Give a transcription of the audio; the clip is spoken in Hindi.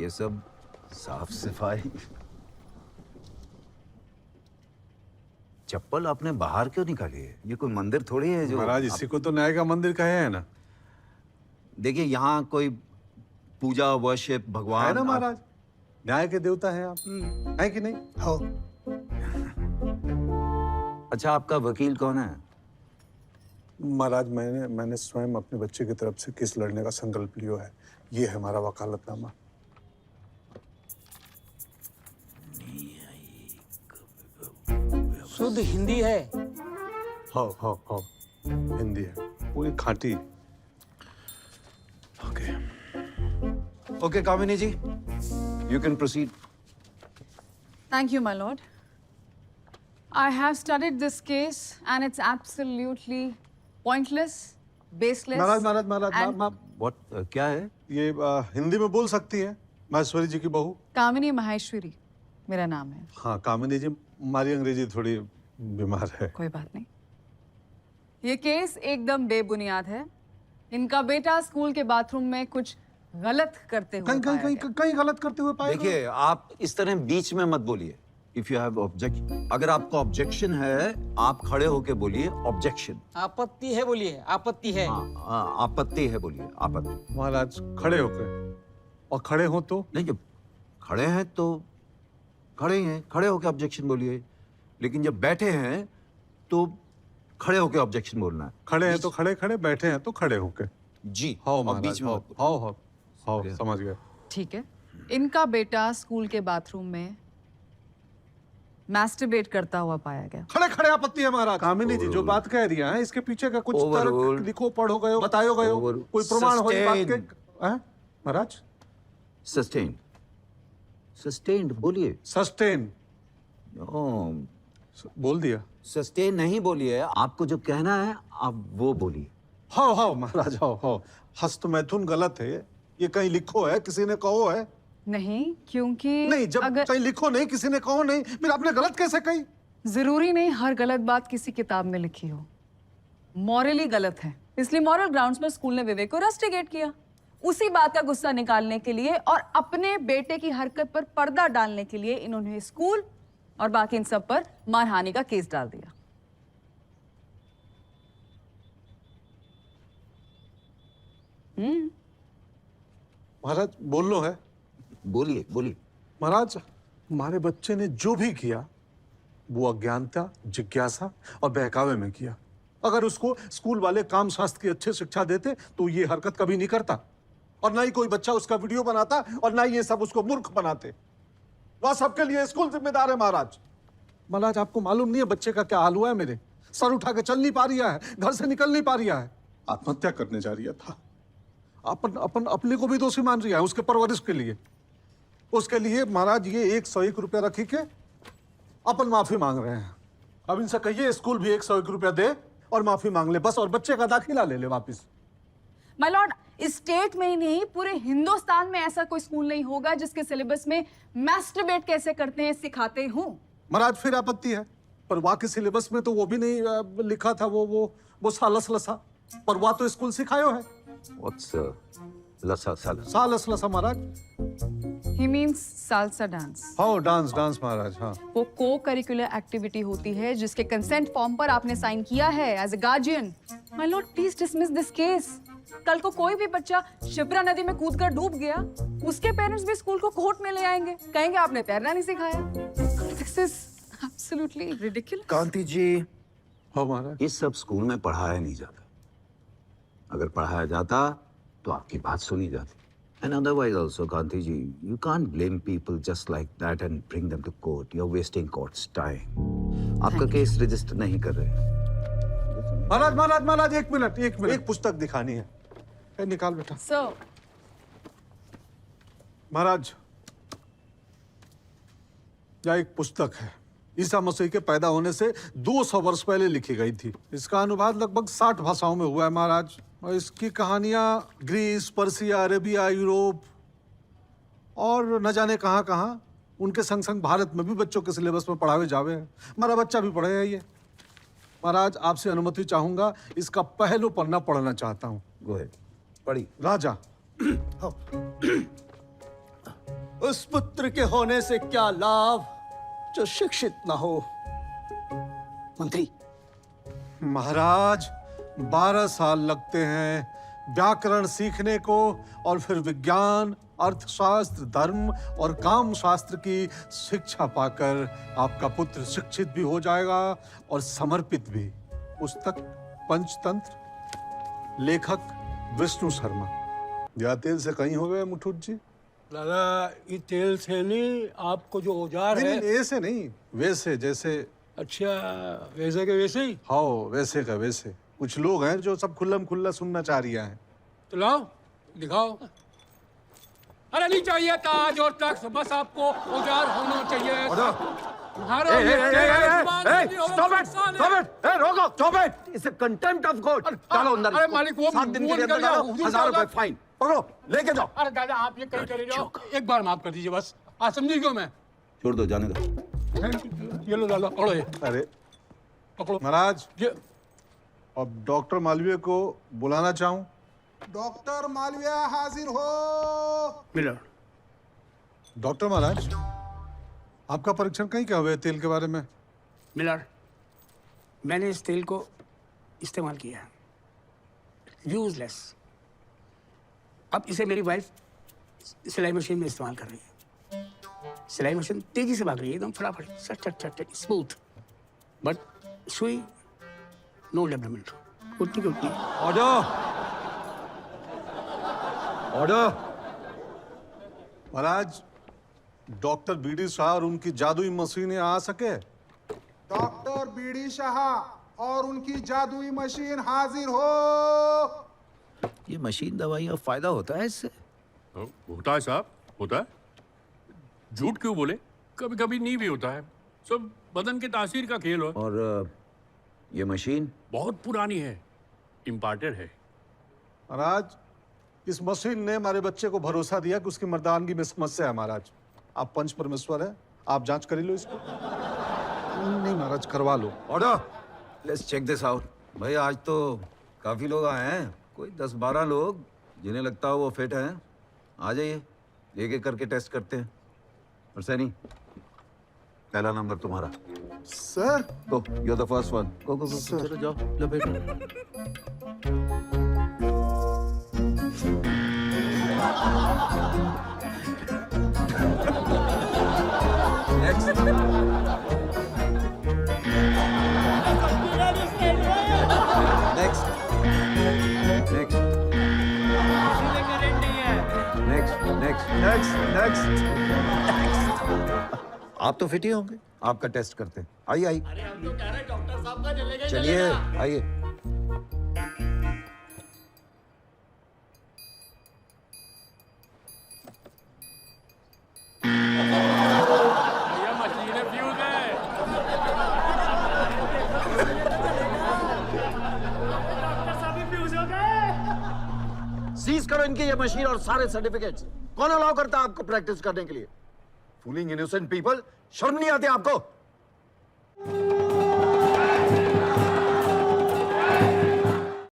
ये सब साफ सफाई। चप्पल आपने बाहर क्यों निकाली है? ये कोई मंदिर थोड़ी है जो महाराज इसी को तो न्याय का मंदिर कहे है ना। देखिए यहाँ कोई पूजा वर्शिप भगवान है ना महाराज, न्याय के देवता हैं आप, है कि नहीं? हो। अच्छा आपका वकील कौन है? महाराज मैंने स्वयं अपने बच्चे की तरफ से केस लड़ने का संकल्प लिया है। ये है हमारा वकालतनामा। शुद्ध हिंदी है। हाँ हिंदी है, पूरी खाटी। Okay okay Kamini ji, you can proceed. Thank you, my lord. I have studied this case and it's absolutely pointless, baseless. Maharaj and- what क्या है? ये हिंदी में बोल सकती है माहेश्वरी जी की बहू? कामिनी माहेश्वरी मेरा नाम है। हाँ कामिनी जी, हमारी अंग्रेजी थोड़ी बीमार है। कोई बात नहीं। ये केस एकदम बेबुनियाद है। इनका बेटा स्कूल के बाथरूम में कुछ गलत करते हुए पाया गया। कहीं गलत करते हुए पाए? देखिए आप इस तरह बीच में मत बोलिए। इफ यू हैव ऑब्जेक्शन, अगर आपको ऑब्जेक्शन है आप खड़े होके बोलिए ऑब्जेक्शन। आपत्ति है बोलिए, आपत्ति है। हाँ आपत्ति है बोलिए आपत्ति। महाराज खड़े होकर, और खड़े हो तो नहीं, जब खड़े हैं तो खड़े ही हैं, खड़े होके ऑब्जेक्शन बोलिए। लेकिन जब बैठे हैं तो खड़े होके ऑब्जेक्शन बोलना है। खड़े हैं तो खड़े खड़े, बैठे हैं तो खड़े होके। जी हाँ और महाराज, बीच में मत बोलिए। हाँ समझ गया। ठीक है। इनका बेटा स्कूल के बाथरूम में मैस्टरबेट करता हुआ पाया गया। खड़े खड़े आपत्ति है महाराज। कामिनी जी जो बात कह रही हैं, इसके पीछे का कुछ तर्क लिखो, पढ़ो गए हो, बतायो गए हो, कोई प्रमाण हो इस बात के? हैं महाराज? सस्टेन, सस्टेन्ड बोलिए। सस्टेन बोल दिया। सस्टेन नहीं बोलिए, आपको जो कहना है आप वो बोलिए। हाँ महाराज, हाँ हस्तमैथुन गलत है। ये कहीं लिखो है, किसी ने कहो है? नहीं, क्योंकि नहीं, जब अगर कहीं लिखो नहीं, किसी ने कहो नहीं, फिर आपने गलत कैसे कही? जरूरी नहीं हर गलत बात किसी किताब में लिखी हो। मॉरली गलत है, इसलिए मॉरल ग्राउंड्स पर स्कूल ने विवेक को रस्टिकेट किया। उसी बात का गुस्सा निकालने के लिए और अपने बेटे की हरकत पर पर्दा डालने के लिए इन्होंने स्कूल और बाकी इन सब पर मानहानि का केस डाल दिया। महाराज बोल लो है। बोलिए बोलिए। महाराज हमारे बच्चे ने जो भी किया वो अज्ञानता, जिज्ञासा और बहकावे में किया। अगर उसको स्कूल वाले काम शास्त्र की अच्छी शिक्षा देते तो ये हरकत कभी नहीं करता, और ना ही कोई बच्चा उसका वीडियो बनाता, और ना ही ये सब उसको मूर्ख बनाते। वह सबके लिए स्कूल जिम्मेदार है महाराज। महाराज आपको मालूम नहीं है बच्चे का क्या हाल हुआ है? मेरे सर उठा के चल नहीं पा रही है, घर से निकल नहीं पा रही है, आत्महत्या करने जा रही था। अपन अपने को भी दोषी मान रही है उसके परवरिश के लिए। उसके लिए महाराज ये 101 रुपया रखी के अपन माफी मांग रहे हैं। अब इनसे कहिए स्कूल भी 101 रुपया दे और माफी मांग ले बस, और बच्चे का दाखिला ले ले वापिस। माय लॉर्ड, इस स्टेट में ही नहीं पूरे हिंदुस्तान में ऐसा कोई स्कूल नहीं होगा जिसके सिलेबस में मैस्टरबेट कैसे करते हैं सिखाते हों। महाराज फिर आपत्ति है, पर वहाँ के सिलेबस में तो वो भी नहीं लिखा था। वो सालस लसा, पर वहाँ तो स्कूल सिखायो है। What's लसा सालस? सालस लसा महाराज। ही मीन्स सालसा डांस। हाँ डांस महाराज। हाँ वो को करिकुलर एक्टिविटी होती है जिसके कंसेंट फॉर्म पर आपने साइन किया है as a guardian. My lord please dismiss this case. कल को कोई भी बच्चा शिप्रा नदी में कूदकर डूब गया, उसके पेरेंट्स भी स्कूल को कोर्ट में ले आएंगे, कहेंगे आपने तैरना नहीं सिखाया। This is absolutely ridiculous. Kanti ji, हाँ महाराज। ये सब स्कूल में पढ़ाया नहीं जाता। अगर पढ़ाया जाता तो आपकी बात सुनी जाती। And otherwise also, Kanti ji, you can't blame people just like that and bring them to court. You're wasting court's time. आपका केस रजिस्टर नहीं कर रहे। महाराज एक मिनट। एक पुस्तक दिखानी है। निकाल बेटा। सर महाराज यह एक पुस्तक है, ईसा मसीह के पैदा होने से 200 वर्ष पहले लिखी गई थी। इसका अनुवाद लगभग 60 भाषाओं में हुआ है महाराज, और इसकी कहानियां ग्रीस, पर्सिया, अरेबिया, यूरोप और न जाने कहां उनके संग संग भारत में भी बच्चों के सिलेबस में पढ़ावे जावे हैं। हमारा बच्चा भी पढ़े है ये। महाराज आपसे अनुमति चाहूंगा, इसका पहलू पन्ना पढ़ना चाहता हूँ। गो अहेड, पढ़ी। राजा। उस पुत्र के होने से क्या लाभ जो शिक्षित न हो। मंत्री, महाराज 12 साल लगते हैं व्याकरण सीखने को, और फिर विज्ञान, अर्थशास्त्र, धर्म और काम शास्त्र की शिक्षा पाकर आपका पुत्र शिक्षित भी हो जाएगा और समर्पित भी। पुस्तक पंचतंत्र, लेखक विष्णु शर्मा। या तेल से कहीं हो गए मुठुत जी? दादा, ये तेल से नहीं, आपको जो औजार नहीं, है। नहीं, ऐसे नहीं, वैसे जैसे। अच्छा, वैसे के वैसे ही। हाँ, वैसे का वैसे। कुछ लोग हैं जो सब खुल्लम खुल्ला सुनना चाह रही हैं। तो लाओ, दिखाओ। अरे नहीं चाहिए ताज और तख्त, बस आपको औजार होना चाहिए। तुम्हारा ये it's a contempt of God. डालो अंदर। अरे मालिक, वो 7 दिन के लिए अंदर डालो, 1000 रुपए फाइन। पकड़ो, लेके जाओ। अरे दादा, आप ये कहीं चले जाओ, एक बार माफ कर दीजिए बस। आज समझी क्यों मैं? छोड़ दो, जाने दो। ये लो डालो, पकड़ो ये, अरे पकड़ो महाराज, ये। अब डॉक्टर मालवीय को बुलाना चाहूं। डॉक्टर मालविया हाजिर हो। मिलर, डॉक्टर महाराज, आपका परीक्षण कहीं क्या हुआ है तेल के बारे में? मिलर, मैंने इस तेल को इस्तेमाल किया है, यूजलेस। अब इसे मेरी वाइफ सिलाई मशीन में इस्तेमाल कर रही है। सिलाई मशीन तेजी से भाग रही है, एकदम फटाफट, सट सट सट, स्मूथ। बट सुई नो डेवलपमेंट, उतनी की उतनी। Order, order. महाराज, डॉक्टर बीडी शाह और उनकी जादुई मशीनें आ सके? डॉक्टर बीडी शाह और उनकी जादुई मशीन हाजिर हो। ये मशीन दवाई का फायदा होता है इससे? होता है साहब, होता है। झूठ क्यों बोले? कभी कभी नहीं भी होता है। सब बदन के तासीर का खेल हो। और ये मशीन बहुत पुरानी है, इम्पोर्टेड है। महाराज, इस मशीन ने हमारे बच्चे को भरोसा दिया कि उसकी मर्दानगी में समस्या है। महाराज, आप पंच परमेश्वर है, आप जांच कर ही लो इसको। नहीं महाराज, करवा लो। Order, let's check this out. भाई आज तो काफी लोग आए हैं, कोई 10-12 लोग जिन्हें लगता हो वो फिट हैं। आ जाइए, एक एक करके टेस्ट करते हैं। और सैनी, पहला नंबर तुम्हारा। Sir, go, you are the first one. Go go go, चलो जाओ, लो बेटा। Next, next, next, next, next, next, next. आप तो फिट ही होंगे, आपका टेस्ट करते हैं। आइए आइए, चलिए आइए। भैया मशीनें फ्यूज है। सीज करो इनकी ये मशीन और सारे सर्टिफिकेट्स। कौन अलाउ करता है आपको प्रैक्टिस करने के लिए? फूलिंग इनोसेंट पीपल, शर्म नहीं आती आपको?